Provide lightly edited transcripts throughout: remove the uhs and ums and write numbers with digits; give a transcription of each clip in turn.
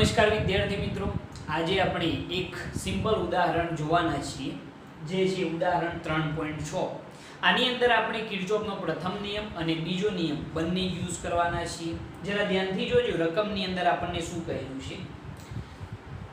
નમસ્કાર વિદ્યાર્થી મિત્રો, આજે આપણે એક સિમ્પલ ઉદાહરણ જોવાના છીએ જે છે ઉદાહરણ 3.6. આની અંદર આપણે કિર્ચોફનો પ્રથમ નિયમ અને બીજો નિયમ બંને યુઝ કરવાના છીએ. જરા ધ્યાનથી જોજો, રકમની અંદર આપણને શું કહેલું છે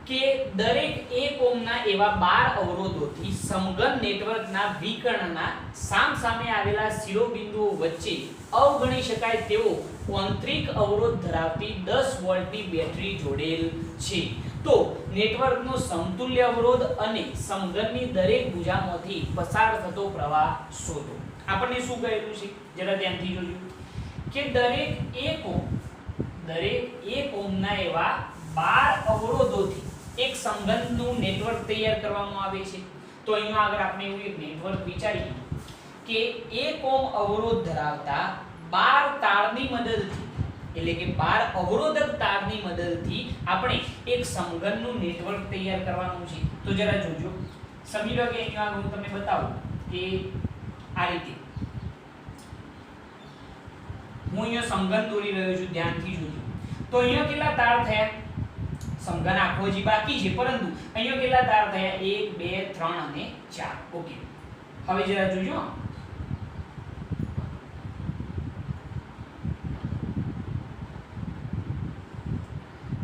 કે દરેક એક ઓહ્મના એવા 12 અવરોધોથી સમઘન નેટવર્કના વિકર્ણના સામસામે આવેલા શિરોબિંદુઓ વચ્ચે અવગણી શકાય તેવો આંતરિક અવરોધ ધરાવતી 10 વોલ્ટની બેટરી જોડેલ છે. તો નેટવર્કનો સમતુલ્ય અવરોધ અને સમઘનની દરેક ભુજામાંથી પસાર થતો પ્રવાહ શોધો. આપણને શું કહેલું છે જરા ધ્યાનથી જોજો કે દરેક એક ઓહ્મના એવા 12 અવરોધોથી એક સમઘનનું નેટવર્ક તૈયાર કરવામાં આવે છે. તો અહીંયા આગળ આપણે એવું એક નેટવર્ક વિચારીએ કે 1 ઓહ્મ અવરોધ ધરાવતા 12 તારની મદદથી, એટલે કે 12 અવરોધક તારની મદદથી આપણે એક સમઘનનું નેટવર્ક તૈયાર કરવાનું છે. તો જરા જોજો, સમજી લો કે અહીંયા હું તમને બતાવું કે આ રીતે હું અહીંયા સમઘન દોરી રહ્યો છું, ધ્યાનથી જોજો. તો અહીંયા કેટલા તાર થયા? સમઘન આખો હજી બાકી છે, પરંતુ અહીંયા કેટલા તાર થયા? 1 2 3 અને 4. ઓકે, હવે જરા જોજો,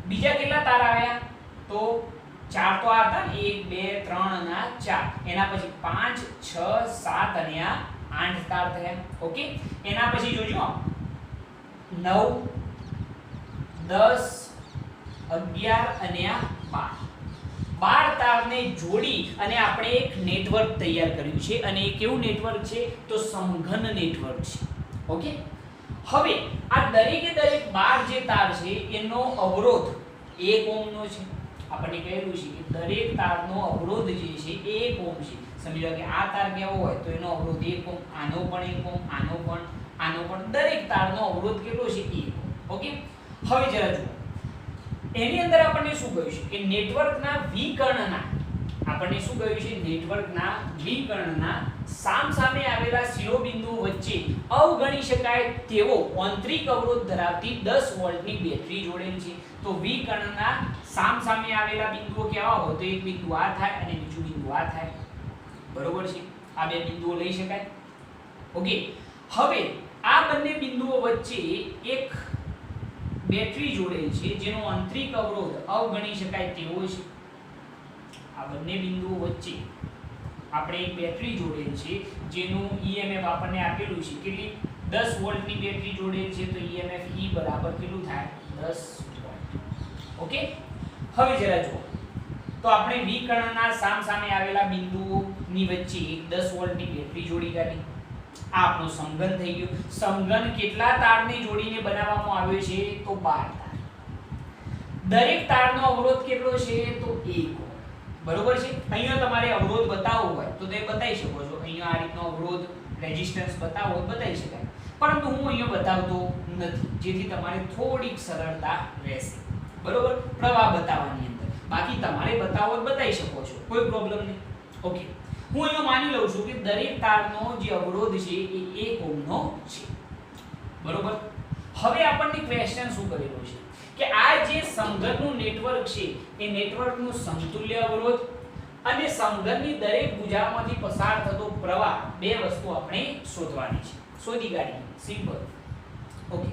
બીજા કેટલા તાર આવ્યા? તો 4 તો આ હતા ને, 1 2 3 અને 4. એના પછી 5 6 7 અને આ 8 તાર થયા. ઓકે, એના પછી જોજો 9 10 11 અને આ 12 તારને જોડી અને આપણે એક નેટવર્ક તૈયાર કર્યું છે. અને એ કેવું નેટવર્ક છે? તો સમઘન નેટવર્ક છે. ઓકે, હવે આ દરેકે દરેક 12 જે તાર છે એનો અવરોધ 1 ઓહ્મનો છે. આપણને કહેલું છે કે દરેક તારનો અવરોધ જે છે એ 1 ઓહ્મ છે. સમજી લો કે આ તાર કેવો હોય તો એનો અવરોધ 1 ઓહ્મ, આનો પણ 1 ઓહ્મ, આનો પણ દરેક તારનો અવરોધ કેટલો છે? 1 ઓહ્મ. ઓકે, હવે જરા જુઓ, એની અંદર આપણને શું કહ્યું છે કે નેટવર્કના વિકર્ણના, આપણને શું કહ્યું છે? નેટવર્કના વિકર્ણના સામસામે આવેલા શિરોબિંદુઓ વચ્ચે અવગણી શકાય તેવો આંતરિક અવરોધ ધરાવતી 10 વોલ્ટની બેટરી જોડેલ છે. તો વિકર્ણના સામસામે આવેલા બિંદુઓ કેવા હોય? તો એક બિંદુ આ થાય અને બીજું બિંદુ આ થાય. બરોબર છે? આ બે બિંદુઓ લઈ શકાય. ઓકે, હવે આ બંને બિંદુઓ વચ્ચે એક બેટરી જોડેલ છે જેનો આંતરિક અવરોધ અવગણી શકાય તેવો છે. આ બંને બિંદુઓ વચ્ચે આપણે એક બેટરી જોડેલ છે જેનું EMF આપણને આપેલું છે. કેટલી? 10 વોલ્ટની બેટરી જોડેલ છે. તો EMF E બરાબર કેટલું થાય? 10 વોલ્ટ. ઓકે, હવે જરા જુઓ, તો આપણે વિકર્ણના સામસામે આવેલા બિંદુઓની વચ્ચે એક 10 વોલ્ટની બેટરી જોડી કાઢી. આ આપણો સમઘન થઈ ગયો. સમઘન કેટલા તારને જોડીને બનાવવામાં આવ્યો છે? તો 12 તાર. દરેક તારનો અવરોધ કેટલો છે? તો 1 ઓહ્મ. બરોબર છે? અહીંયા તમારે અવરોધ બતાવવો હોય તો તે બતાવી શકો છો. અહીંયા આ રીતનો અવરોધ રેઝિસ્ટન્સ બતાવવો હોય બતાવી શકાય, પરંતુ હું અહીંયા બતાવતો નથી જેથી તમારે થોડીક સરળતા રહેશે. બરોબર? પ્રવાહ બતાવવાની અંદર બાકી તમારે બતાવવો હોય બતાવી શકો છો, કોઈ પ્રોબ્લેમ નહીં. ઓકે, હું અહીંયા માની લઉં છું કે દરેક તારનો જે અવરોધ છે એ 1 ઓહ્મનો છે. બરોબર? હવે આપણને ક્વેશ્ચન શું કરેલો છે કે આ જે સમઘનનું નેટવર્ક છે એ નેટવર્કનું સમતુલ્ય અવરોધ અને સમઘનની દરેક ભુજામાંથી પસાર થતો પ્રવાહ, બે વસ્તુ આપણે શોધવાની છે. શોધી કાઢીએ, સિમ્પલ. ઓકે,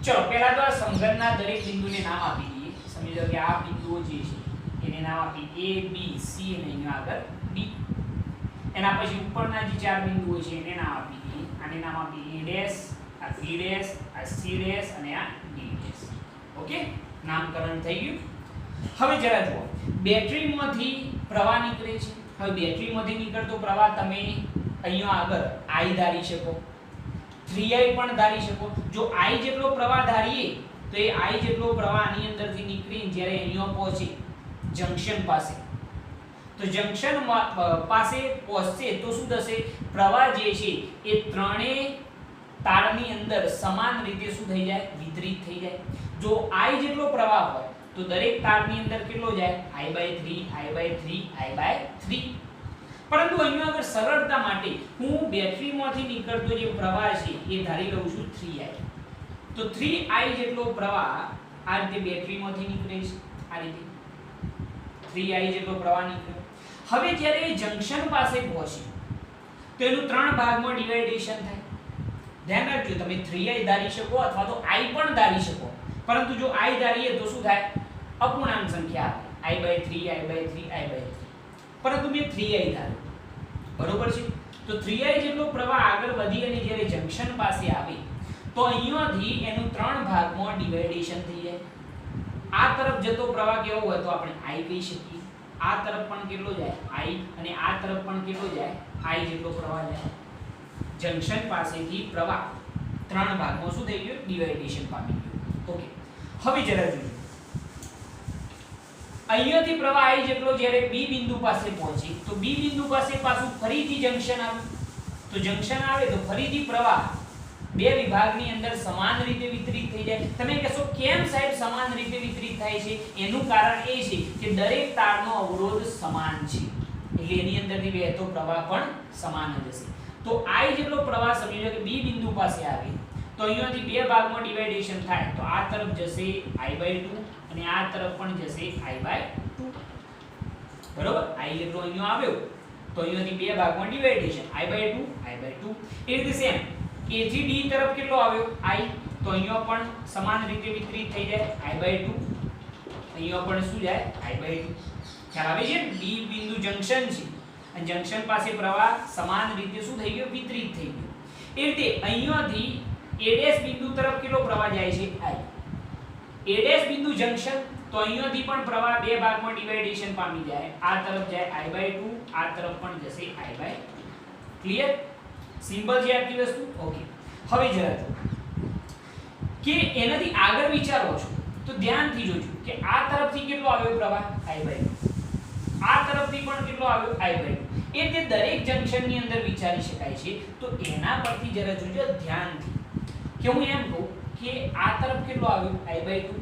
ચલો પહેલા તો આ સમઘનના દરેક બિંદુને નામ આપી દઈએ. સમજી લો કે આ બિંદુઓ જે છે એને નામ આપી A B C અને અહીંયા આગળ D. એના પછી ઉપરના જે ચાર બિંદુઓ છે એને નામ આપી દઈએ. આને નામ આપી A', આ B', આ C' અને આ D'. ઓકે, નામકરણ થઈ ગયું. હવે જરા જુઓ, બેટરીમાંથી પ્રવાહ નીકળે છે. હવે બેટરીમાંથી નીકળતો પ્રવાહ તમે અહીંયા આગળ I ધારી શકો, 3I પણ ધારી શકો. જો I જેટલો પ્રવાહ ધારીએ તો એ I જેટલો પ્રવાહ આની અંદરથી નીકળીને જ્યારે અહીંયા પહોંચે જંક્શન પાસે, તો જંક્શન પાસે પહોંચશે તો શું થશે? પ્રવાહ જે છે એ ત્રણેય તારની અંદર સમાન રીતે શું થઈ જાય? વિતરિત થઈ જાય. જો I જેટલો પ્રવાહ હોય તો દરેક તારની અંદર કેટલો જાય? I/3 I/3 I/3. પરંતુ અહીંયા આગળ સરળતા માટે હું બેટરીમાંથી નીકળતો જે પ્રવાહ છે એ ધારી લઉં છું 3I. તો 3I જેટલો પ્રવાહ આ રીતે બેટરીમાંથી નીકળે છે. આ રીતે 3I જેટલો પ્રવાહ નીકળ્યો. હવે જ્યારે એ જંકશન પાસે પહોંચી તો એનું 3 ભાગમાં ડિવાઇડેશન થાય. ધ્યાન રાખજો, તમે 3I ધારી શકો અથવા તો I પણ ધારી શકો, પરંતુ જો I ધારીએ તો શું થાય? અપૂર્ણાંક સંખ્યા આવે, I/3 I/3 I/3, પરંતુ મેં 3I ધાર્યું, બરોબર છે. તો 3I જેટલો પ્રવાહ આગળ વધી અને જ્યારે જંકશન પાસે આવે તો અહીંયાથી એનું 3 ભાગમાં ડિવાઇડેશન થઈ જાય. આ તરફ જતો પ્રવાહ કેવો હોય તો આપણે I કહી શકીએ, આ તરફ પણ કેટલો જાય I, અને આ તરફ પણ કેટલો જાય I જેટલો પ્રવાહ જાય. જંકશન પાસેથી પ્રવાહ 3 ભાગમાં શું થઈ ગયો? ડિવાઇડેશન પામી ગયો. ઓકે, હવે જરા જોઈએ, અહીંયાથી પ્રવાહ I જેટલો જ્યારે B બિંદુ પાસે પહોંચે તો B બિંદુ પાસે પાછું ફરીથી જંકશન આવે. તો જંકશન આવે તો ફરીથી પ્રવાહ બે વિભાગની અંદર સમાન રીતે વિતરિત થઈ જાય. તમે કહેશો કેમ સાહેબ સમાન રીતે વિતરિત થાય છે? એનું કારણ એ છે કે દરેક તારનો અવરોધ સમાન છે, એટલે એની અંદરથી વહેતો પ્રવાહ પણ સમાન જ હશે. તો I જેટલો પ્રવાહ સમજો કે B બિંદુ પાસે આવે તો અહીંયાથી બે ભાગમાં ડિવાઇડેશન થાય. તો આ તરફ જશે I/2 અને આ તરફ પણ જશે I/2, બરોબર. I જેટલો અહીંયા આવ્યો તો અહીંયાથી બે ભાગમાં ડિવાઇડેશન I/2 I/2. એ રીતે સેમ A થી D તરફ કેટલો આવ્યો I, તો અહીંયા પણ સમાન રીતે વિતરિત થઈ જાય I/2, અહીંયા પણ શું જાય I/2. ખ્યાલ આવે છે? D બિંદુ જંકશન છે અને જંકશન પાસે પ્રવાહ સમાન રીતે શું થઈ ગયો? વિતરિત થઈ ગયો. એ રીતે અહીંયાથી A' બિંદુ તરફ કેટલો પ્રવાહ જાય છે I. A' બિંદુ જંકશન તો અહીંયાથી પણ પ્રવાહ બે ભાગમાં ડિવાઇડેશન પામી જાય. આ તરફ જાય I/2, આ તરફ પણ જશે I/2. ક્લિયર? સિમ્પલ છે આટલી વસ્તુ. ઓકે, હવે જરા જો કે એનાથી આગળ વિચારો છો તો ધ્યાનથી જોજો કે આ તરફથી કેટલો આવ્યો પ્રવાહ I/2, આ તરફથી પણ કેટલો આવ્યો I/2. એ તે દરેક જંકશનની અંદર વિચારી શકાય છે. તો એના પરથી જરા જોજો ધ્યાનથી કે હું એમ કહું કે આ તરફ કેટલો આવ્યો I/2,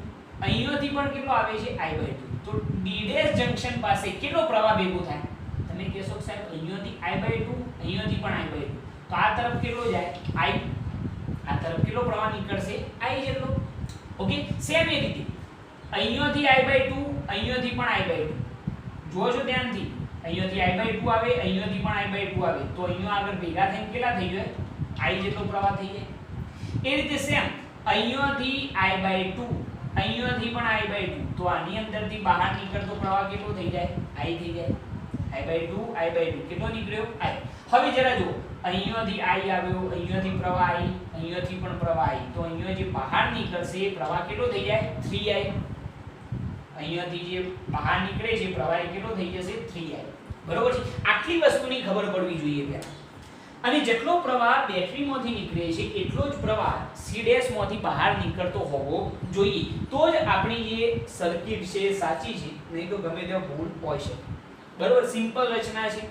અહીંયાથી પણ કેટલો આવે છે I/2. તો D' જંકશન પાસે કેટલો પ્રવાહ ભેગો થાય? તમે કહેશો સાહેબ અહીંયાથી I/2, અહીંયાથી પણ I/2, તો આ તરફ કેટલો જાય I, આ તરફ કેટલો પ્રવાહ નીકળશે I જેટલો. ઓકે, સેમ એ રીતે અહીંયાથી I/2, અહીંયાથી પણ I/2. જુઓ છો ધ્યાનથી, અહીંયાથી I/2 આવે, અહીંયાથી પણ I/2 આવે, તો અહીંયા આગળ ભેગા થઈને કેટલા થઈ જાય? I જેટલો પ્રવાહ થઈ જાય. એ રીતે સેમ અહીંયાથી I/2, અહીંયાથી પણ I/2, તો આની અંદરથી બહાર નીકળતો પ્રવાહ કેટલો થઈ જાય? I થઈ જાય. I/2 I/2 કેટલો નીકળ્યો? I. હવે જરા જુઓ, અહીંયાથી I આવ્યો, અહીંયાથી પ્રવાહ I, અહીંયાથી પણ પ્રવાહ I, તો અહીંયા જે બહાર નીકળશે એ પ્રવાહ કેટલો થઈ જાય? 3I. અહીંયાથી જે બહાર નીકળે છે પ્રવાહ એ કેટલો થઈ જશે? 3I. બરોબર છે? આટલી વસ્તુની ખબર પડવી જોઈએ પહેલા. અને જેટલો પ્રવાહ બેટરીમાંથી નીકળે છે એટલો જ પ્રવાહ C' માંથી બહાર નીકળતો હોવો જોઈએ, તો જ આપણી જે સર્કિટ છે સાચી છે, નહીં તો ગમે તેવો ભૂલ હોય છે. બરોબર? સિમ્પલ રચના છે.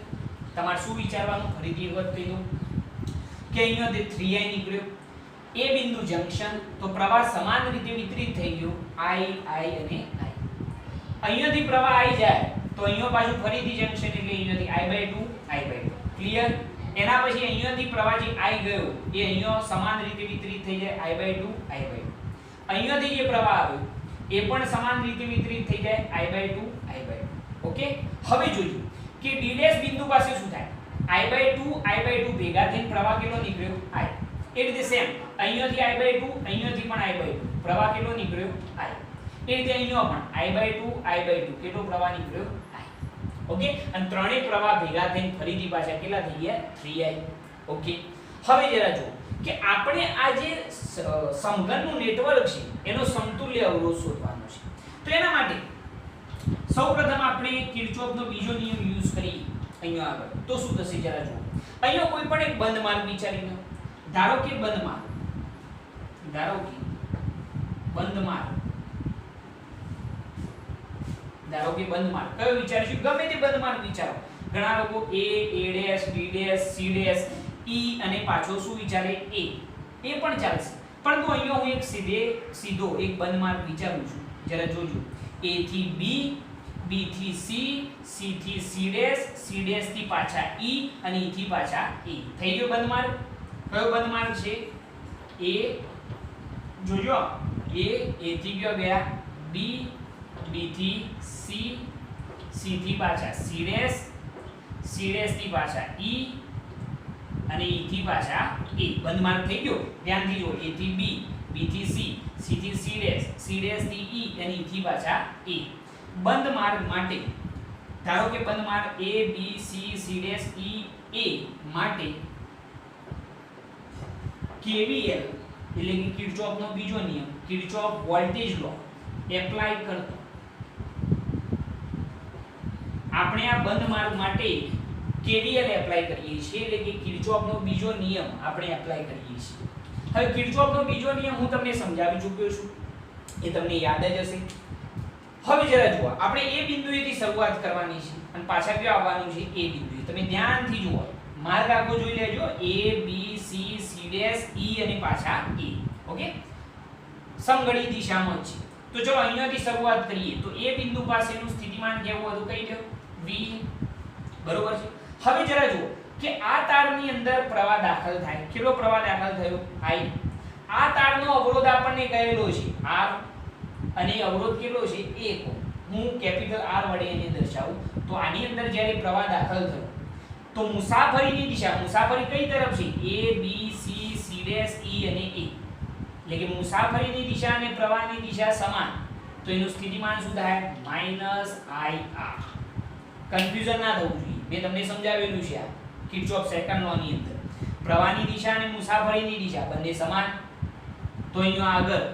તમારે શું વિચારવાનું? ફરીથી એક વખત કહી દઉં કે અહીંયાથી 3I નીકળ્યો, એ બિંદુ જંકશન, તો પ્રવાહ સમાન રીતે વિતરિત થઈ ગયો I અને I. અહીંયાથી પ્રવાહ I જાય તો અહીંયા પાછું ફરીથી જંકશન, એટલે અહીંયાથી I/2 I/2. ક્લિયર? એના પછી અહીંયાથી પ્રવાહ જે I ગયો એ અહીંયા સમાન રીતે વિતરિત થઈ જાય I/2 I/2. અહીંયાથી જે પ્રવાહ આવ્યો એ પણ સમાન રીતે વિતરિત થઈ જાય I/2 I/2. ઓકે, હવે જોઈએ કે D' બિંદુ પાસે શું થાય? I/2 I/2 ભેગા થઈને પ્રવાહ કેટલો નીકળ્યો? I. એ રીતે સેમ અહીંયાથી I/2, અહીંયાથી પણ I/2, પ્રવાહ કેટલો નીકળ્યો? I. એ રીતે અહીંયા પણ I/2 I/2 કેટલો પ્રવાહ નીકળ્યો? I. ઓકે, અને ત્રણેય પ્રવાહ ભેગા થઈને ફરીથી પાછા કેટલા થઈ ગયા? 3I. ઓકે, હવે જરા જુઓ કે આપણે આ જે સમઘનનું નેટવર્ક છે એનો સમતુલ્ય અવરોધ શોધવાનો છે. તો એના માટે સૌપ્રથમ આપણે કિર્ચોફનો બીજો નિયમ યુઝ કરીએ અહીંયા આગળ. તો શું થશે જરા જુઓ. અહીંયા કોઈ પણ એક બંધ માર્ગ વિચારી લો. ધારો કે બંધ માર્ગ, ધારો કે બંધ માર્ગ, ધારો કે બંધ માર્ગ કયો વિચારીશું? ગમે તે બંધ માર્ગ વિચારો. ઘણા લોકો A, A', B', C', E અને પાછો શું વિચારે? A. એ પણ ચાલશે, પરંતુ અહીંયા હું એક સીધો એક બંધ માર્ગ વિચારું છું. જરા જોજો. A થી B, B થી C, C થી C', C' થી પાછા E અને E થી પાછા A. થઈ ગયો બંધ માર્ગ. કયો બંધ માર્ગ છે? A. જોજો, A થી ગયો ગયા, B, B થી C, C થી પાછા C ડેશ, C ડેશ થી પાછા E અને E થી પાછા A. બંધ માર્ગ થઈ ગયો, ધ્યાનથી જો. A થી B, B થી C, C થી C ડેશ, C ડેશ થી E અને E થી પાછા A. બંધ માર્ગ માટે ધારો કે બંધ માર્ગ A B C C dash E A માટે KVL એટલે કે કિર્ચોફનો બીજો નિયમ, કિર્ચોફ વોલ્ટેજ લો એપ્લાય કરતો આપણે આ બંધ માર્ગ માટે KVL એપ્લાય કરીએ છીએ, એટલે કે કિર્ચોફનો બીજો નિયમ આપણે એપ્લાય કરીએ છીએ. હવે કિર્ચોફનો બીજો નિયમ હું તમને સમજાવી ચૂક્યો છું, એ તમને યાદ જ હશે. હવે જરા જુઓ, આપણે એ બિંદુએથી શરૂઆત કરવાની છે અને પાછા ક્યાં આવવાનું છે? એ બિંદુએ. તમે ધ્યાનથી જુઓ, માર્ગ આખો જોઈ લેજો. A B C C dash E અને પાછા A. ઓકે, સમઘડી દિશામાં છે. તો ચલો અહીંયાથી શરૂઆત કરીએ. તો એ બિંદુ પાસેનું સ્થિતિમાન કેવું હતું કહી દો, V. બરોબર છે. હવે જરા જુઓ કે આ તારની અંદર પ્રવાહ દાખલ થાય. કેટલો પ્રવાહ દાખલ થયો? I. આ તારનો અવરોધ આપણને કહેલો છે R અને અવરોધ કેટલો છે? 1 ઓહ્મ. હું કેપિટલ R વડે એને દર્શાવું. તો આની અંદર જ્યારે પ્રવાહ દાખલ થયો તો મુસાફરીની દિશા, મુસાફરી કઈ તરફ છે? A B C C dash E અને A. એટલે કે મુસાફરીની દિશા અને પ્રવાહની દિશા સમાન. તો એનું સ્થિતિમાન શું થાય? -IR. કન્ફ્યુઝન ના થવું જોઈએ, મેં તમને સમજાવેલું છે આ કિર્ચોફ સેકન્ડ લો ની અંદર. પ્રવાહની દિશા અને મુસાફરીની દિશા બંને સમાન, તો અહીંયા આગળ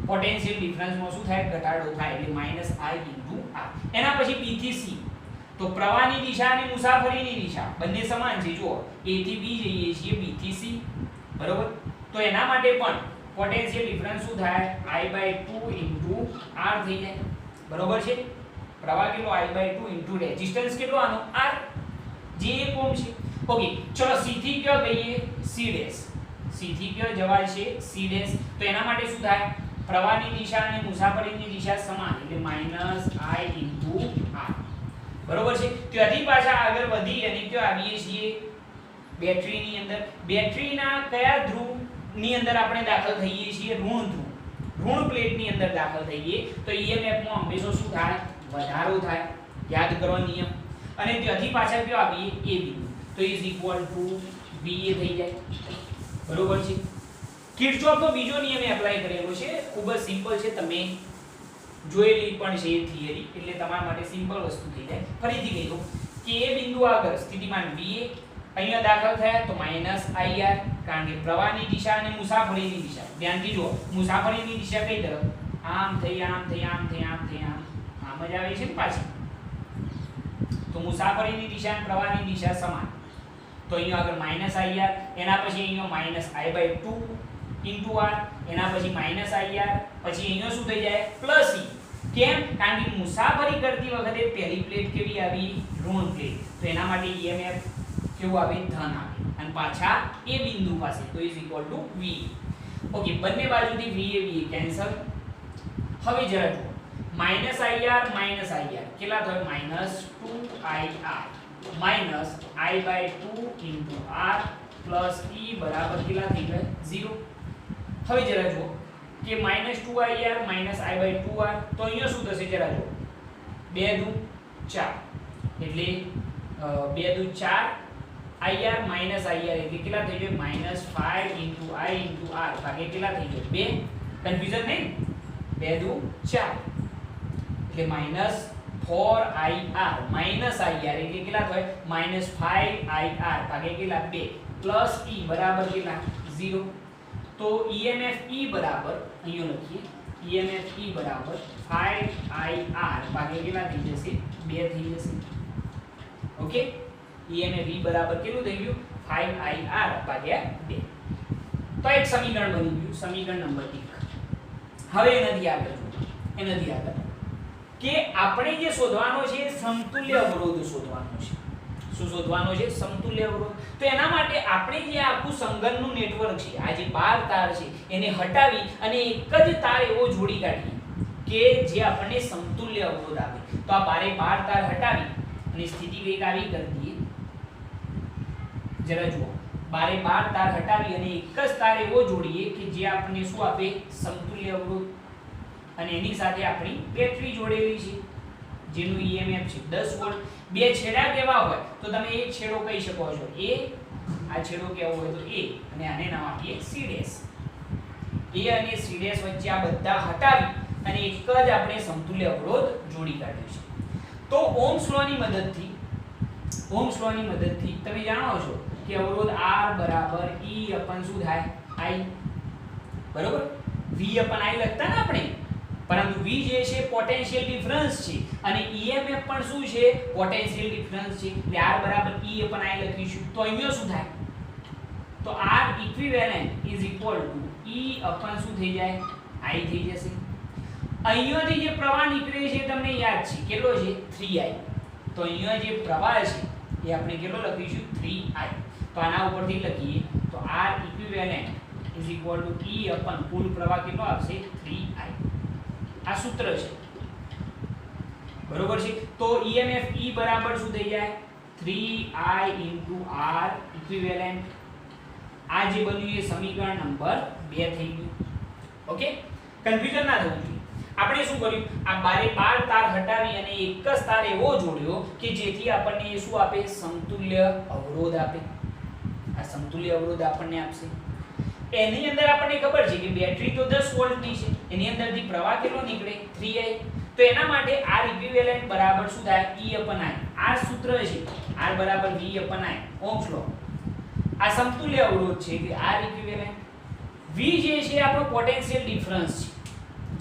પોટેન્શિયલ ડિફરન્સમાં શું થાય? ઘટાડો થાય, એટલે -I/R. એના પછી B થી C. તો પ્રવાહની દિશા અને મુસાફરીની દિશા બંને સમાન છે. જુઓ, A થી B જઈએ છીએ, B થી C. બરોબર? તો એના માટે પણ પોટેન્શિયલ ડિફરન્સ શું થાય? I/2 × R થઈ જાય. બરોબર છે? પ્રવાહ કેટલો? I/2 × રેઝિસ્ટન્સ કેટલો આનો? R, જે 1 ઓહ્મ છે. ઓકે, ચલો C થી કયો ગઈએ? C dash. C થી કયો જવાય છે? C dash. તો એના માટે શું થાય? પ્રવાહની દિશા અને મુસાફરીની દિશા સમાન, એટલે -I/R. બરોબર છે? ત્યાંથી પાછા આગળ વધી અને કયો આવીએ છીએ? બેટરીની અંદર. બેટરીના કયા ધ્રુવની અંદર આપણે દાખલ થઈએ છીએ? ઋણ ધ્રુવ. ઋણ પ્લેટની અંદર દાખલ થઈએ તો EMF માં હંમેશા શું થાય? વધારો થાય. યાદ કરો નિયમ. અને ત્યાંથી પાછા કયો આવીએ? A બિંદુ. તો VA થઈ જાય. બરોબર છે? કિર્ચોફનો બીજો નિયમ એપ્લાય કરેલો છે, ખૂબ જ સિમ્પલ છે, તમે જોયેલી પણ છે થિયરી, એટલે તમારા માટે સિમ્પલ વસ્તુ થઈ જાય. ફરીથી કહી દઉં કે એ બિંદુ આગળ સ્થિતિમાન VA, અહીંયા દાખલ થયા તો -IR, કારણ કે પ્રવાહની દિશા અને મુસાફરીની દિશા. ધ્યાનથી જુઓ, મુસાફરીની દિશા કઈ તરફ? આમ થઈ, આમ થઈ, આમ થઈ, આમ થઈ, આમ જ આવે છે ને પાછી. તો મુસાફરીની દિશા અને પ્રવાહની દિશા સમાન. તો અહીંયા આગળ -IR, એના પછી અહીંયા -I/2 × R, એના પછી -IR, પછી અહીંયા શું થઈ જાય? +E. કેમ? કારણ કે મુસાફરી કરતી વખતે પહેલી પ્લેટ કેવી આવી? ઋણ પ્લેટ. તો એના માટે EMF કેવું આવે? ધન આવે. અને પાછા એ બિંદુ પાસે, તો V. ઓકે, બંને બાજુથી VA કેન્સલ. હવે જરા જુઓ, -IR કેટલા થયો? -2IR -I/2 × R + E બરાબર કેટલા થઈ ગયા? 0. હવે જરા જુઓ કે -2IR -I/2R, તો અહીંયા શું થશે? જરા જુઓ, 2 દુ 4, એટલે 2 દુ 4 IR -IR એટલે કેટલા થઈ ગયું? -5 × I × R ભાગે કેટલા થઈ ગયું? 2. કન્ફ્યુઝન નહીં? 2 દુ 4 એટલે -4IR -IR એટલે કેટલા થાય? -5IR ભાગે કેટલા? 2 + E બરાબર કેટલા? 0. તો EMF E બરાબર અહીંયા લખીએ, EMF E બરાબર 5IR ભાગે કેટલા થઈ જશે? 2 થઈ જશે. ઓકે, EMF E બરાબર કેટલું થઈ ગયું? 5IR ભાગ્યા 2. તો એક સમીકરણ બની ગયું, સમીકરણ નંબર 1. હવે એનાથી આગળ કે આપણે જે શોધવાનો છે સમતુલ્ય અવરોધ શોધવાનો છે. શું શોધવાનો છે? સમતુલ્ય અવરોધ. તો એના માટે આપણે જે આખું સંગનનું નેટવર્ક છે, આ જે 12 તાર છે, એને હટાવી અને એક જ તાર એવો જોડી કાઢીએ કે જે આપણને સમતુલ્ય અવરોધ આપે. તો આ 12 તાર હટાવી અને સ્થિતિ વેગ આવી કરી દઈએ. જરા જુઓ, 12 તાર હટાવી અને એક જ તાર એવો જોડીએ કે જે આપણને શું આપે? સમતુલ્ય અવરોધ. અને એની સાથે આપણી બેટરી જોડેલી છે જેનું EMF છે 10 વોલ્ટ. બે છેડા કેવા હોય તો તમે એક છેડો કહી શકો છો A, આ છેડો કેવો હોય તો A, અને આને નામ આપીએ C'. A અને C' વચ્ચે આ બધા હટાવી અને એક જ આપણે સમતુલ્ય અવરોધ જોડી કાઢ્યો છે. તો ઓહ્મસ લૉની મદદથી તમે જાણો છો કે અવરોધ R બરાબર E અપન શું થાય I, બરોબર. V અપન I લખતા ને આપણે, પરંતુ V જે છે પોટેન્શિયલ ડિફરન્સ છે અને EMF પણ શું છે પોટેન્શિયલ ડિફરન્સ છે. એટલે R બરાબર E અપન I લખીશું તો અહીંયા શું થાય તો R equivalent is equal to E અપન શું થઈ જાય I થઈ જશે. અહીંયાથી જે પ્રવાહ નીકળે છે તમને યાદ છે કેટલો છે 3I. તો અહીંયા જે પ્રવાહ છે એ આપણે કેટલો લખીશું 3I. તો આના ઉપરથી લખીએ તો R equivalent is equal to E અપન કુલ પ્રવાહ કેટલો આવશે 3I. આ સૂત્ર છે, બરોબર છે. તો EMF E બરાબર શું થઈ જાય 3I R ઇક્વિવેલેન્ટ. આ જે બન્યું એ સમીકરણ નંબર 2 થઈ ગયું. ઓકે, કન્ફ્યુઝન ના થવું જોઈએ. આપણે શું કર્યું આ બારે 12 તાર હટાવી અને એક જ તાર એવો જોડ્યો કે જેથી આપણને એ શું આપે સમતુલ્ય અવરોધ આપે. આ સમતુલ્ય અવરોધ આપણને આપશે. એની અંદર આપણને ખબર છે કે બેટરી તો 10 વોલ્ટની છે, એની અંદરથી પ્રવાહ કેટલો નીકળે 3I. તો એના માટે R ઇક્વિવેલેન્ટ બરાબર શું થાય E અપન I. આ સૂત્ર છે R બરાબર V અપન I, ઓહ્મસ લૉ. આ સમતુલ્ય અવરોધ છે કે R ઇક્વિવેલેન્ટ. V જે છે આપણો પોટેન્શિયલ ડિફરન્સ છે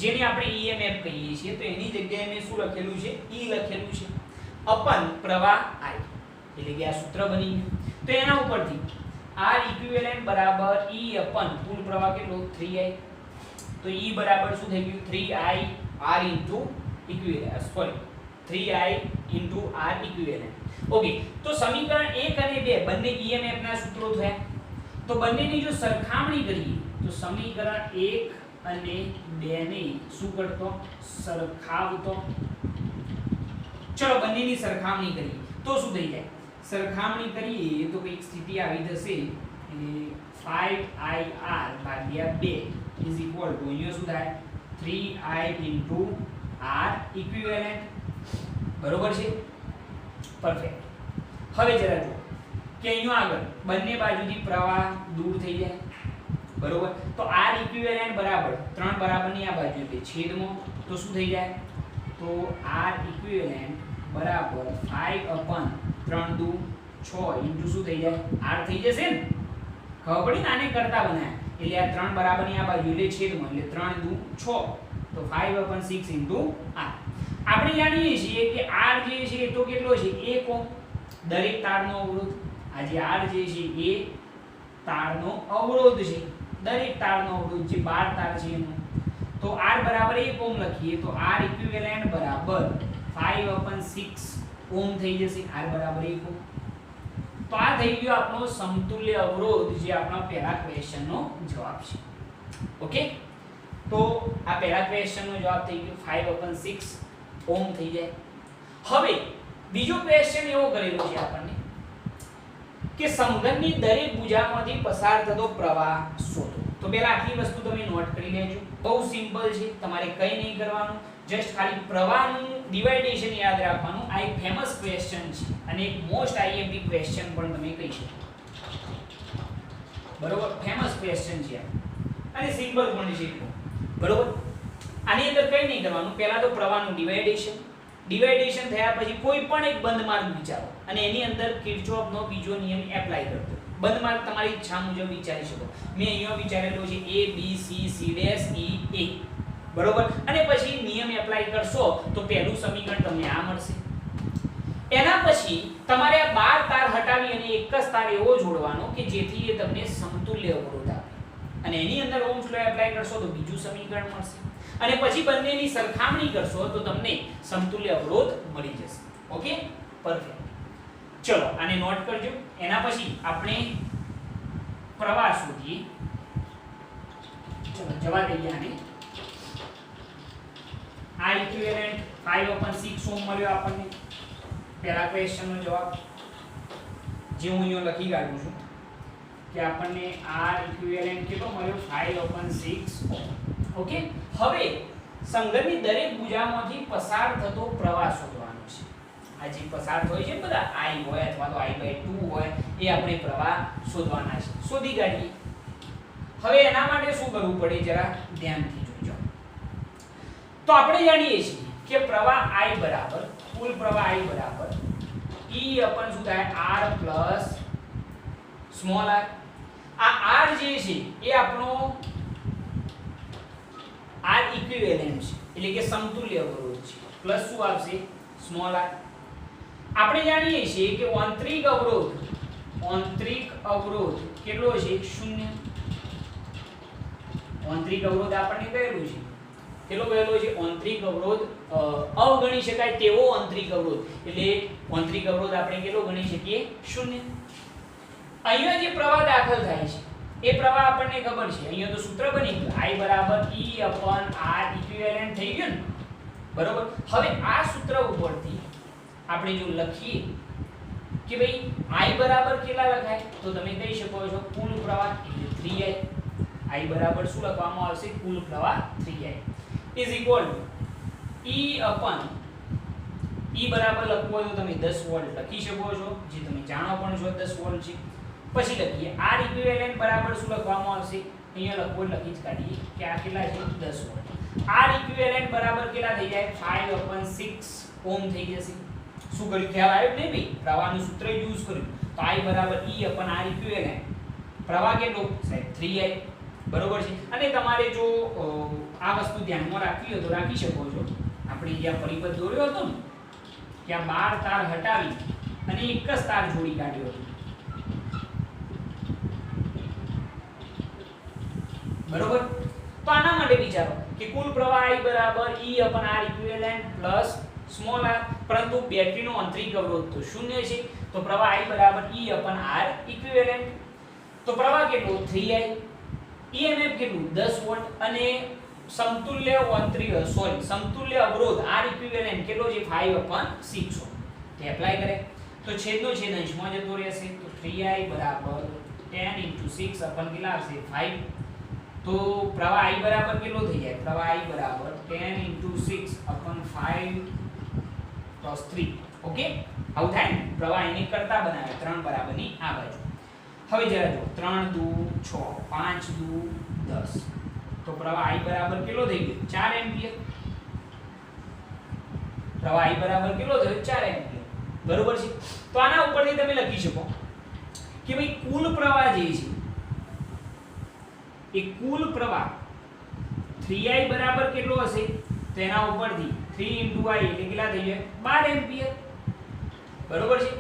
જેને આપણે EMF કહીએ છીએ. તો એની જગ્યાએ મેં શું લખેલું છે E લખેલું છે અપન પ્રવાહ I. એટલે કે આ સૂત્ર બની ગયું. તો એના ઉપરથી R ઇક્વિવેલેન્ટ બરાબર E અપન કુલ પ્રવાહ કેટલો 3I. તો E બરાબર શું થઈ ગયું 3I R into equivalent, sorry 3I into R equivalent. Okay, તો સમીકરણ 1 અને 2 બંને EMF ના સૂત્રો થયા. તો બંનેની જો સરખામણી કરીએ તો સમીકરણ 1 અને 2 ને શું કરતો સરખાવતો. ચલો બંનેની સરખામણી કરીએ તો શું થઈ જાય. સરખામણી કરીએ તો કઈક સ્થિતિ આવી જશે 5IR ભાગ્યા 2 ઇઝ ઇક્વલ ટુ અહીંયા શું થાય 3I ઇન્ટુ R ઇક્વિવેલેન્ટ. બરોબર છે, પરફેક્ટ. હવે જરા જુઓ કે અહીંયા આગળ બંને બાજુથી પ્રવાહ દૂર થઈ જાય, બરોબર. તો R ઇક્વિવેલેન્ટ બરાબર 3 બરાબરની આ બાજુ એટલે છેદમાં તો શું થઈ જાય તો R ઇક્વિવેલેન્ટ બરાબર 5 અપન 3 દુ 6 ઇન્ટુ શું થઈ જાય R થઈ જશે ને. ખબર પડી ને, આને કરતા બનાયા એટલે આ 3 બરાબરની આ બાજુ એટલે છેદમાં એટલે 3 દુ 6 તો 5 અપન 6 ઇન્ટુ R. આપણે જાણીએ છીએ કે R જે છે એ તો કેટલો છે 1 ઓહ્મ. દરેક તારનો અવરોધ આ જે R જે છે એ તારનો અવરોધ છે. દરેક તારનો અવરોધ જે 12 તાર છે એનો. તો R બરાબર 1 ઓહ્મ લખીએ તો R ઇક્વિવેલેન્ટ બરાબર 5 અપન 6 ઓહ્મ થઈ જશે. R બરાબર 1 ઓહ્મ. તો આ થઈ ગયો આપણો સમતુલ્ય અવરોધ જે આપણા પહેલા ક્વેશ્ચનનો જવાબ છે. ઓકે, તો આ પહેલા ક્વેશ્ચનનો જવાબ થઈ ગયો 5 અપન 6 ઓહ્મ થઈ જાય. હવે બીજો ક્વેશ્ચન એવો કરેલો છે આપણને કે સમઘનની દરેક ભુજામાંથી પસાર થતો પ્રવાહ શોધો. તો પહેલા આટલી વસ્તુ તમે નોટ કરી લેજો. બહુ સિમ્પલ છે, તમારે કંઈ નહીં કરવાનું, જસ્ટ ખાલી પ્રવાહનું ડિવાઇડેશન યાદ રાખવાનું. આ એક ફેમસ ક્વેશ્ચન છે અને એક મોસ્ટ આઈએમપી ક્વેશ્ચન પણ તમે કહી શકો. બરોબર, ફેમસ ક્વેશ્ચન છે અને સિમ્પલ પણ છે. બરોબર, આની અંદર કંઈ નહીં કરવાનું. પહેલા તો પ્રવાહનું ડિવાઇડેશન થયા પછી કોઈ પણ એક બંધ માર્ગ વિચારો અને એની અંદર કિર્ચોફનો બીજો નિયમ એપ્લાય કરજો. બંધ માર્ગ તમારી ઈચ્છા મુજબ વિચારી શકો. મેં અહીંયા વિચારેલો છે A B C C dash E A. બરોબર, અને પછી નિયમ એપ્લાય કરશો તો પહેલું સમીકરણ તમને આ મળશે. એના પછી તમારે આ 12 તાર હટાવી અને એક જ તાર એવો જોડવાનો કે જેથી એ તમને સમતુલ્ય અવરોધ આપે અને એની અંદર ઓહ્મસ લૉ એપ્લાય કરશો તો બીજું સમીકરણ મળશે અને પછી બંનેની સરખામણી કરશો તો તમને સમતુલ્ય અવરોધ મળી જશે. Okay, perfect. ચલો આને નોટ કરજો. એના પછી આપણે પ્રવાહ શોધીએ. ચલો જવા દઈએ આને. આ ઇક્વિવેલેન્ટ 5 અપન 6 ઓહ્મ મળ્યો આપણને. પહેલા ક્વેશ્ચનનો જવાબ જે હું અહીંયા લખી કાઢું છું કે આપણને R ઇક્વિવેલેન્ટ કેટલો મળ્યો 5 અપન 6 ઓહ્મ. ઓકે, હવે સંઘની દરેક ભુજામાંથી પસાર થતો પ્રવાહ શોધવાનો છે. આ જે પસાર હોય છે બધા I હોય અથવા તો I/2 હોય એ આપણે પ્રવાહ શોધવાના છે. શોધી કાઢીએ. હવે એના માટે શું કરવું પડે જરા ધ્યાનથી જોજો. તો આપણે જાણીએ છીએ કે પ્રવાહ I બરાબર કુલ પ્રવાહ I બરાબર E અપન શું થાય R પ્લસ સ્મોલ r. આ R જે છે એ આપણો R ઇક્વિવેલેન્ટ છે એટલે કે સમતુલ્ય અવરોધ છે પ્લસ શું આવશે સ્મોલ r. આપણે જાણીએ છીએ કે આંતરિક અવરોધ કેટલો છે 0. આંતરિક અવરોધ આપણને કહેલું છે કેટલો કહેલો છે આંતરિક અવરોધ અવગણી શકાય તેવો આંતરિક અવરોધ એટલે આંતરિક અવરોધ આપણે કેટલો ગણી શકીએ 0. અહીંયા જે પ્રવાહ દાખલ થાય છે એ પ્રવાહ આપણને ખબર છે. અહીંયા તો સૂત્ર બની ગયું I બરાબર E અપન R ઇક્વિવેલેન્ટ થઈ ગયું ને બરોબર. હવે આ સૂત્ર ઉપરથી આપણે જો લખીએ કે ભાઈ I બરાબર કેટલા લખાય તો તમે કહી શકો છો કુલ પ્રવાહ એટલે 3I. I બરાબર શું લખવામાં આવશે કુલ પ્રવાહ 3I is equal to E અપન E બરાબર લખવું હોય તો તમે 10 વોલ્ટ લખી શકો છો જે તમે જાણો પણ છો 10 વોલ્ટ છે. પછી લખીએ R ઇક્વિવેલેન્ટ બરાબર શું લખવામાં આવશે અહીંયા લખવો લખી જ કાઢીએ કે આ કેટલા છે 10 વોલ્ટ. R ઇક્વિવેલેન્ટ બરાબર કેટલા થઈ જાય 5 અપન 6 ઓહ્મ થઈ જશે. શું કર્યું ખ્યાલ આવ્યો ને ભાઈ પ્રવાહનું સૂત્ર યુઝ કર્યું તો I બરાબર E અપન R ઇક્વિવેલેન્ટ પ્રવાહ કેટલો સાહેબ 3I બરોબર છે. અને તમારે જો આ વસ્તુ ધ્યાનમાં રાખવી હોય તો રાખી શકો છો. આપણે જ્યાં પરિપથ દોર્યો હતો ને ત્યાં 12 તાર હટાવી અને એક જ તાર જોડી કાઢ્યો હતો બરોબર. તો આના માટે વિચારો કે કુલ પ્રવાહ I બરાબર E અપન R equivalent plus small r પરંતુ બેટરીનો આંતરિક અવરોધ તો 0 છે તો પ્રવાહ I બરાબર E અપન R ઇક્વિવેલેન્ટ તો પ્રવાહ કેટલો 3I. EMF કેટલું 10 વોલ્ટ અને સમતુલ્ય સમતુલ્ય અવરોધ R ઇક્વિવેલેન્ટ કેટલો છે 5 અપન 6 ઓહ્મ. તે એપ્લાય કરે તો છેદનો છેદ અંશમાં જતો રહેશે તો 3I બરાબર 10 * 6 અપન કેટલા આવશે 5. તો પ્રવાહ I બરાબર કેટલો થઈ જાય પ્રવાહ I બરાબર 10 * 6 અપન 5 + 3. ઓકે આવું થાય ને પ્રવાહ એને કરતા બનાવે 3 બરાબરની આ બાજુ. હવે જરા જો 3 × 2 = 6 5 × 2 = 10 તો પ્રવાહ I બરાબર કેટલો થઈ ગયો 4 એમ્પિયર. પ્રવાહ I બરાબર કેટલો થયો 4 એમ્પિયર બરોબર છે. તો આના ઉપરથી તમે લખી શકો કે ભાઈ કુલ પ્રવાહ જે છે એ કુલ પ્રવાહ 3I બરાબર કેટલો હશે તો એના ઉપરથી 3 × I એટલે કેટલા થઈ જાય 12 એમ્પિયર બરોબર છે.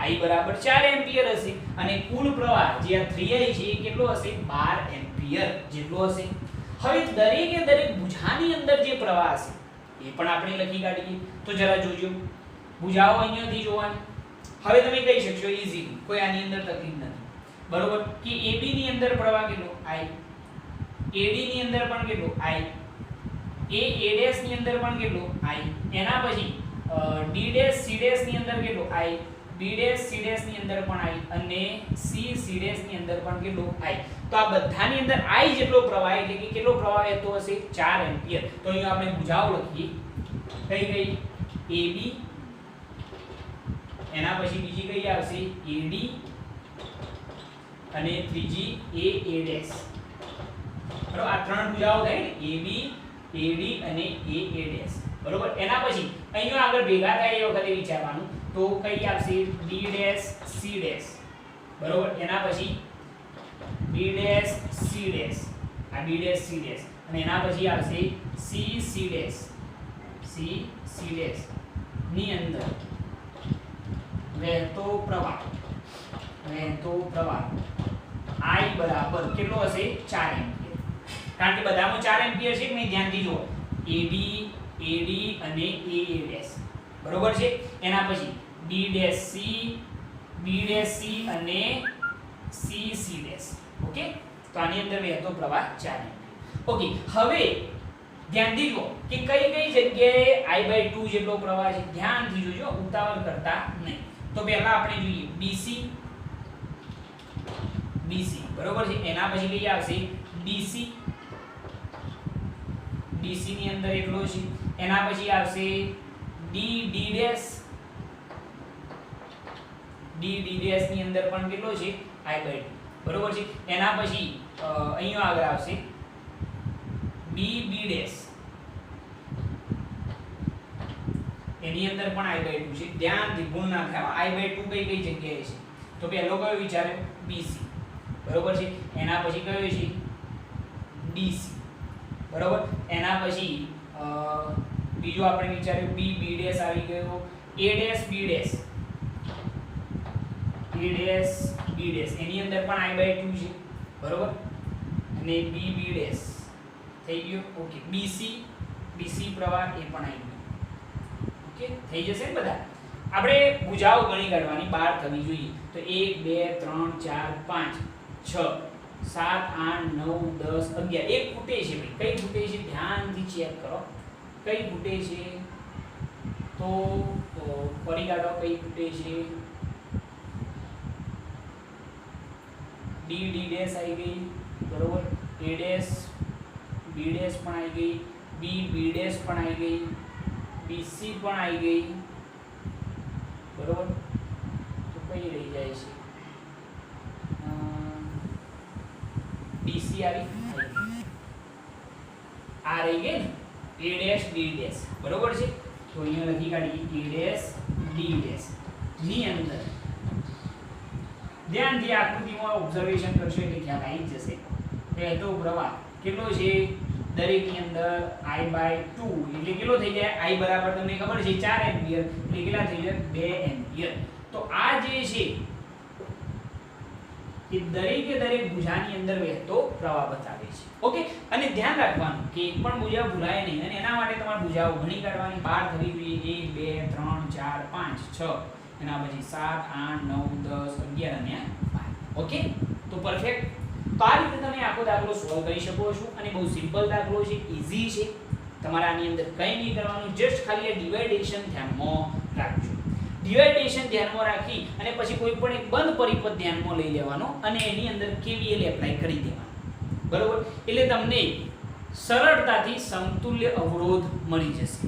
I બરાબર 4 એમ્પિયર હશે અને કુલ પ્રવાહ જે આ 3I છે એ કેટલો હશે 12 એમ્પિયર જેટલો હશે. હવે દરેકે દરેક ભુજાની અંદર જે પ્રવાહ હશે એ પણ આપણે લખી કાઢીએ તો જરા જોજો. ભુજાઓ અહીંયાથી જોવાની. હવે તમે કહી શકશો ઈઝીલી કોઈ આની અંદર તકલીફ નથી બરોબર કે AB ની અંદર પ્રવાહ કેટલો I, AD ની અંદર પણ કેટલો I, AA' ની અંદર પણ કેટલો I, એના પછી D' C' ની અંદર કેટલો I, B' C' ની અંદર પણ I અને C' ની અંદર પણ કેટલો I. તો આ બધાની અંદર I જેટલો પ્રવાહ એટલે કે કેટલો પ્રવાહ વહેતો હશે 4 એમ્પિયર. તો અહીંયા આપણે ભુજાઓ લખીએ કઈ AB એના પછી બીજી કઈ આવશે AD અને ત્રીજી AA'. બરોબર આ ત્રણ ભુજાઓ થઈ ને AB AD અને AA'. બરોબર એના પછી અહીંયા આગળ ભેગા થાય એ વખતે વિચારવાનું તો કઈ આવશે D' C'. બરોબર એના પછી B' C', આ B' C' અને એના પછી આવશે C' ની અંદર વહેતો પ્રવાહ I બરાબર કેટલો હશે 4 એમ્પિયર. કારણ કે બધામાં 4 એમ્પિયર છે કે નહીં ધ્યાનથી જુઓ AB AD અને AA'. બરોબર છે. એના પછી B'C અને C'. ઓકે તો આની અંદર વહેતો પ્રવાહ 4 એમ્પિયર. ઓકે હવે ધ્યાનથી જુઓ કે કઈ કઈ જગ્યાએ I/2 જેટલો પ્રવાહ છે. ધ્યાનથી જોજો ઉતાવળ કરતા નહીં. તો પહેલા આપણે જોઈએ BC બરોબર છે. એના પછી કઈ આવશે ડીસી ની અંદર એટલો છે. એના પછી આવશે D D dash, D D dash ની અંદર પણ કેટલો છે I/2, બરોબર છે. એના પછી અહીંયા આગળ આવશે બી બી ડેશ, એની અંદર પણ I/2 છે. ધ્યાનથી ભૂલ ના થાય, I/2 કઈ જગ્યાએ છે તો પહેલો કયો વિચાર્યો બીસી, બરોબર છે. એના પછી કયો છે ડીસી, બરોબર. એના પછી બીજો આપણે વિચાર્યું બી બી ડેશ આવી ગયો, A dash B dash, A dash B dash એની અંદર પણ I/2 છે, બરોબર. અને બી બી ડેશ થઈ ગયો. ઓકે, બીસી, બીસી પ્રવાહ એ પણ આવી ગયો. ઓકે, થઈ જશે ને બધા. આપણે ભુજાઓ ગણી કાઢવાની 12 થવી જોઈએ. તો 1 2 3 4 5 6 7 8 9 10 11. એક ફૂટે છે ભાઈ, કઈ ફૂટે છે ધ્યાનથી ચેક કરો, કઈ ફૂટે છે તો ફરી કાઢો, કઈ ફૂટે છે. ડી ડી ડેશ આવી ગઈ, બરોબર. એ ડેશ બી ડેશ પણ આવી ગઈ, બી બી ડેશ પણ આવી ગઈ, બીસી પણ આવી ગઈ, બરોબર. તો કઈ રહી જાય છે ડીસી આવી, આ રહી ગઈ ને એ ડેશ ડી ડેશ, બરોબર છે. તો અહીંયા લખી કાઢીએ એ ડેશ ડી ડેશ ની અંદર ધ્યાનથી આકૃતિમાં ઓબ્ઝર્વેશન કરશો એટલે ખ્યાલ આવી જ જશે. પહેલો પ્રવાહ કેટલો છે દરેકની અંદર I/2 એટલે કેટલો થઈ જાય I બરાબર તમને ખબર છે 4 એમ્પિયર એટલે કેટલા થઈ જાય 2 એમ્પિયર. તો આ જે છે એ દરેકે દરેક ભુજાની અંદર વહેતો પ્રવાહ બતાવે છે. ઓકે, અને ધ્યાન રાખવાનું કે એક પણ ભુજા ભૂલાય નહીં, અને એના માટે તમારે ભુજાઓ ગણી કાઢવાની 12 થવી જોઈએ. 1 2 3 4 5 6, એના પછી 7 8 9 10 11 અને 12. ઓકે, તો પરફેક્ટ. તો આ રીતે તમે આખો દાખલો સોલ્વ કરી શકો છો, અને બહુ સિમ્પલ દાખલો છે, ઈઝી છે. તમારે આની અંદર કંઈ નહીં કરવાનું, જસ્ટ ખાલી આ ડિવાઇડેશન ધ્યાનમાં રાખજો. ડિવાઇડેશન ધ્યાનમાં રાખી અને પછી કોઈ પણ એક બંધ પરિપથ ધ્યાનમાં લઈ લેવાનો અને એની અંદર KVL એપ્લાય કરી દેવાનો, બરોબર. એટલે તમને સરળતાથી સમતુલ્ય અવરોધ મળી જશે.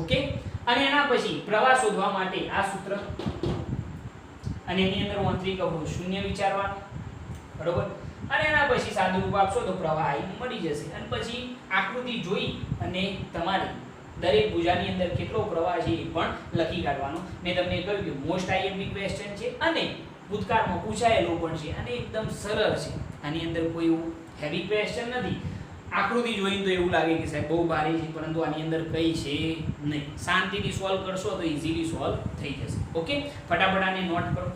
ઓકે, અને એના પછી પ્રવાહ શોધવા માટે આ સૂત્ર અને એની અંદર આંતરિક અવરોધ 0 વિચારવાનો, બરોબર. અને એના પછી સાદું રૂપ આપશો તો પ્રવાહ I મળી જશે. અને પછી આકૃતિ જોઈ અને તમારે દરેક ભુજાની અંદર કેટલો પ્રવાહ છે એ પણ લખી કાઢવાનો. મેં તમને કહ્યું કે મોસ્ટ આઈએમપી ક્વેશ્ચન છે અને ભૂતકાળમાં પૂછાયેલો પણ છે અને એકદમ સરળ છે. આની અંદર કોઈ એવું હેવી ક્વેશ્ચન નથી. આકૃતિ જોઈને તો એવું લાગે કે સાહેબ બહુ ભારે છે, પરંતુ આની અંદર કઈ છે નહીં. શાંતિથી સોલ્વ કરશો તો ઈઝીલી સોલ્વ થઈ જશે. ઓકે, ફટાફટ આને નોટ કરો.